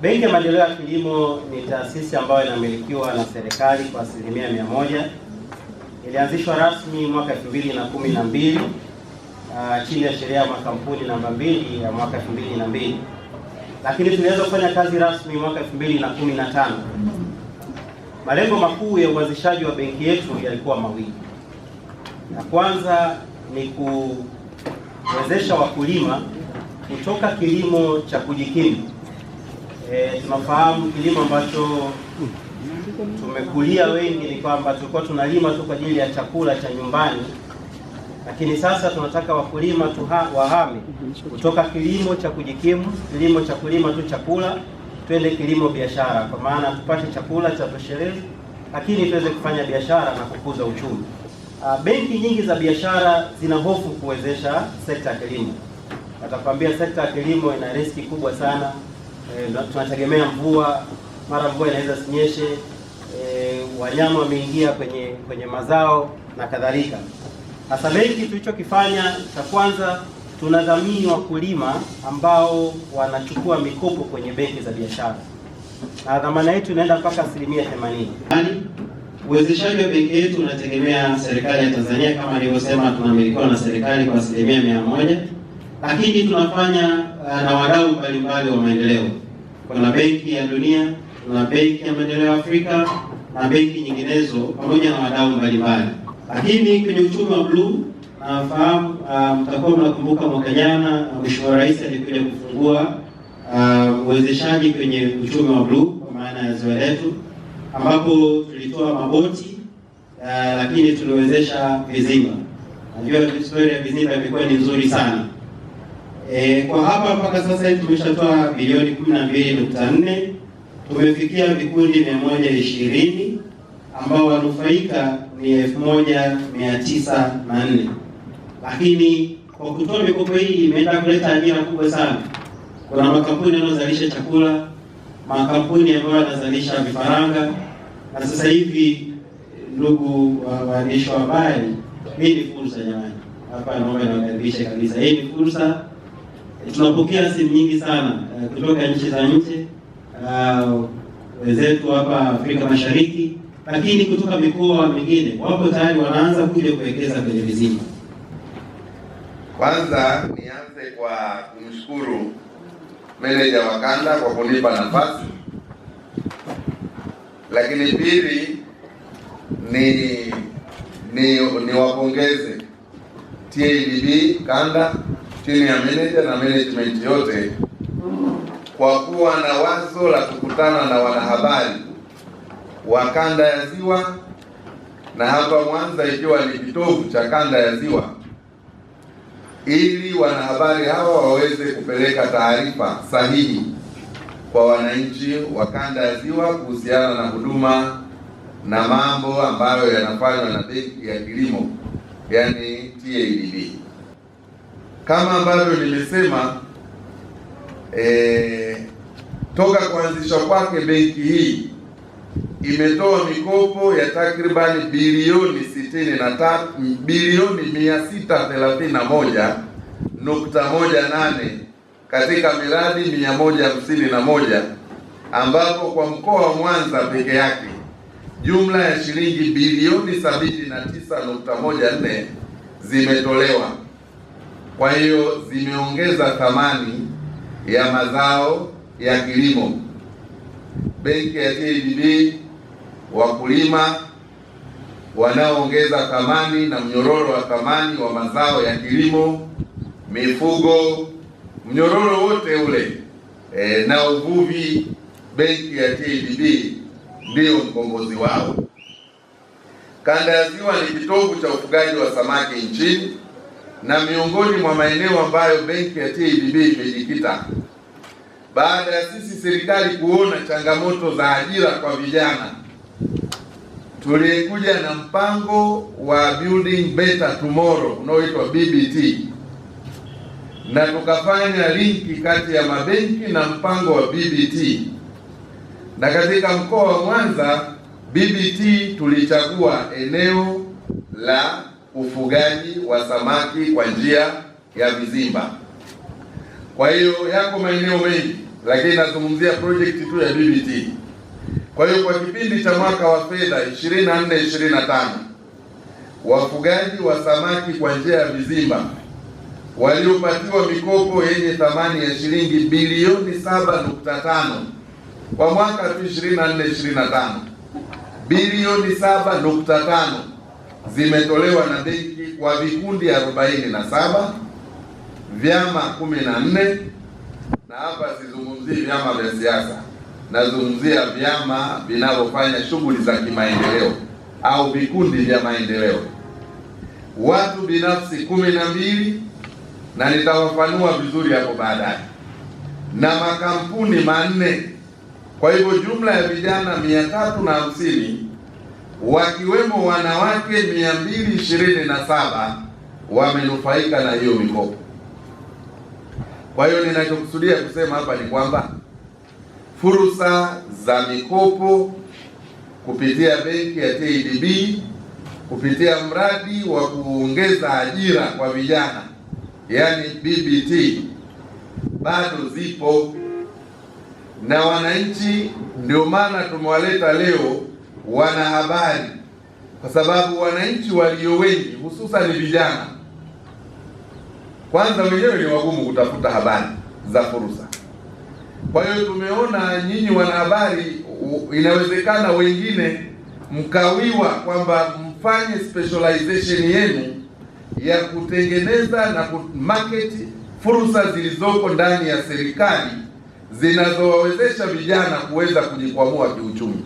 Benki ya Maendeleo ya Kilimo ni taasisi ambayo inamilikiwa na serikali kwa 100%. Ilianzishwa rasmi mwaka 2012 chini ya sheria ya makampuni namba 2 ya mwaka 2002, lakini tulianza kufanya kazi rasmi mwaka 2015. Malengo makuu ya uanzishaji wa benki yetu yalikuwa mawili. La kwanza ni kuwezesha wakulima kutoka kilimo cha kujikimu. Tunafahamu kilimo ambacho tumekulia wengi ni kwamba tulikuwa tunalima tu kwa ajili ya chakula cha nyumbani, lakini sasa tunataka wakulima wahame kutoka kilimo cha kujikimu, kilimo cha kulima tu chakula, twende kilimo biashara, kwa maana tupate chakula cha toshelezi, lakini tuweze kufanya biashara na kukuza uchumi. Benki nyingi za biashara zina hofu kuwezesha sekta ya kilimo. Watakwambia sekta ya kilimo ina riski kubwa sana. Tunategemea mvua, mara mvua inaweza sinyeshe, wanyama wameingia kwenye mazao na kadhalika. Hasa benki tulichokifanya cha kwanza, tunadhamini wakulima ambao wanachukua mikopo kwenye benki za biashara, na dhamana yetu inaenda mpaka 80%. Uwezeshaji wa benki yetu unategemea serikali ya Tanzania, kama nilivyosema, tunamilikiwa na serikali kwa 100%, lakini tunafanya na wadau mbalimbali wa maendeleo. Kuna Benki ya Dunia, kuna Benki ya Maendeleo ya Afrika na benki nyinginezo, pamoja na wadau mbalimbali. Lakini kwenye uchumi wa blue, nafahamu mtakuwa mnakumbuka mwaka jana Mheshimiwa Rais alikuja kufungua uwezeshaji kwenye uchumi wa blue kwa maana ya ziwa letu, ambapo tulitoa maboti lakini tuliwezesha vizimba. Najua historia ya vizimba imekuwa ni nzuri sana. Kwa hapa mpaka sasa hivi tumeshatoa bilioni 12.4. Tumefikia vikundi 120 ambao wanufaika ni 1904. Lakini kwa kutoa mikopo hii imeenda kuleta ajira kubwa sana. Kuna makampuni yanayozalisha chakula, makampuni ambayo yanazalisha vifaranga, na sasa hivi, ndugu waandishi wa habari, hii ni fursa jamani. Hapa naomba niwakaribishe kabisa. Hii ni fursa. Tunapokea simu nyingi sana kutoka nchi za nje, wenzetu hapa Afrika Mashariki, lakini kutoka mikoa mingine wapo tayari wanaanza kuja kuwekeza kwenye vizimba. Kwanza nianze kwa kumshukuru meneja wa kanda kwa kunipa nafasi, lakini pili ni wapongeze TADB kanda chini ya meneja na management yote kwa kuwa na wazo la kukutana na wanahabari wa kanda ya Ziwa, na hapa Mwanza ikiwa ni kitovu cha kanda ya Ziwa, ili wanahabari hawa waweze kupeleka taarifa sahihi kwa wananchi wa kanda ya Ziwa kuhusiana na huduma na mambo ambayo yanafanywa na benki ya kilimo, yani TADB. Kama ambavyo nimesema, toka kuanzishwa kwake benki hii imetoa mikopo ya takribani bilioni 631.18 katika miradi 151, ambapo kwa mkoa wa Mwanza peke yake jumla ya shilingi bilioni 79.14 zimetolewa. Kwa hiyo zimeongeza thamani ya mazao ya kilimo. Benki ya TADB, wakulima wanaoongeza thamani na mnyororo wa thamani wa mazao ya kilimo, mifugo, mnyororo wote ule na uvuvi, benki ya TADB ndio mkombozi wao. Kanda ya Ziwa ni kitovu cha ufugaji wa samaki nchini, na miongoni mwa maeneo ambayo benki ya TADB imejikita. Baada ya sisi serikali kuona changamoto za ajira kwa vijana, tulikuja na mpango wa Building Better Tomorrow unaoitwa BBT, na tukafanya linki kati ya mabenki na mpango wa BBT. Na katika mkoa wa Mwanza, BBT tulichagua eneo la ufugaji wa samaki kwa njia ya vizimba. Kwa hiyo yako maeneo mengi lakini nazungumzia project tu ya BBT. Kwa hiyo kwa kipindi cha mwaka wa fedha 24-25 wafugaji wa samaki kwa njia ya vizimba waliopatiwa mikopo yenye thamani ya shilingi bilioni 7.5 kwa mwaka 24-25, bilioni 7.5 zimetolewa na benki kwa vikundi 47, vyama 14, na hapa sizungumzii vyama vya siasa, nazungumzia vyama vinavyofanya shughuli za kimaendeleo au vikundi vya maendeleo, watu binafsi 12, na nitawafanua vizuri hapo baadaye, na makampuni 4. Kwa hivyo jumla ya vijana 350 wakiwemo wanawake 227 wamenufaika na hiyo mikopo. Kwa hiyo ninachokusudia kusema hapa ni kwamba fursa za mikopo kupitia benki ya TADB, kupitia mradi wa kuongeza ajira kwa vijana, yani BBT, bado zipo na wananchi. Ndio maana tumewaleta leo wanahabari, kwa sababu wananchi walio wengi hususan vijana, kwanza wenyewe ni wagumu kutafuta habari za fursa. Kwa hiyo tumeona nyinyi wanahabari, inawezekana wengine mkawiwa kwamba mfanye specialization yenu ya kutengeneza na kumarket fursa zilizoko ndani ya serikali zinazowawezesha vijana kuweza kujikwamua kiuchumi.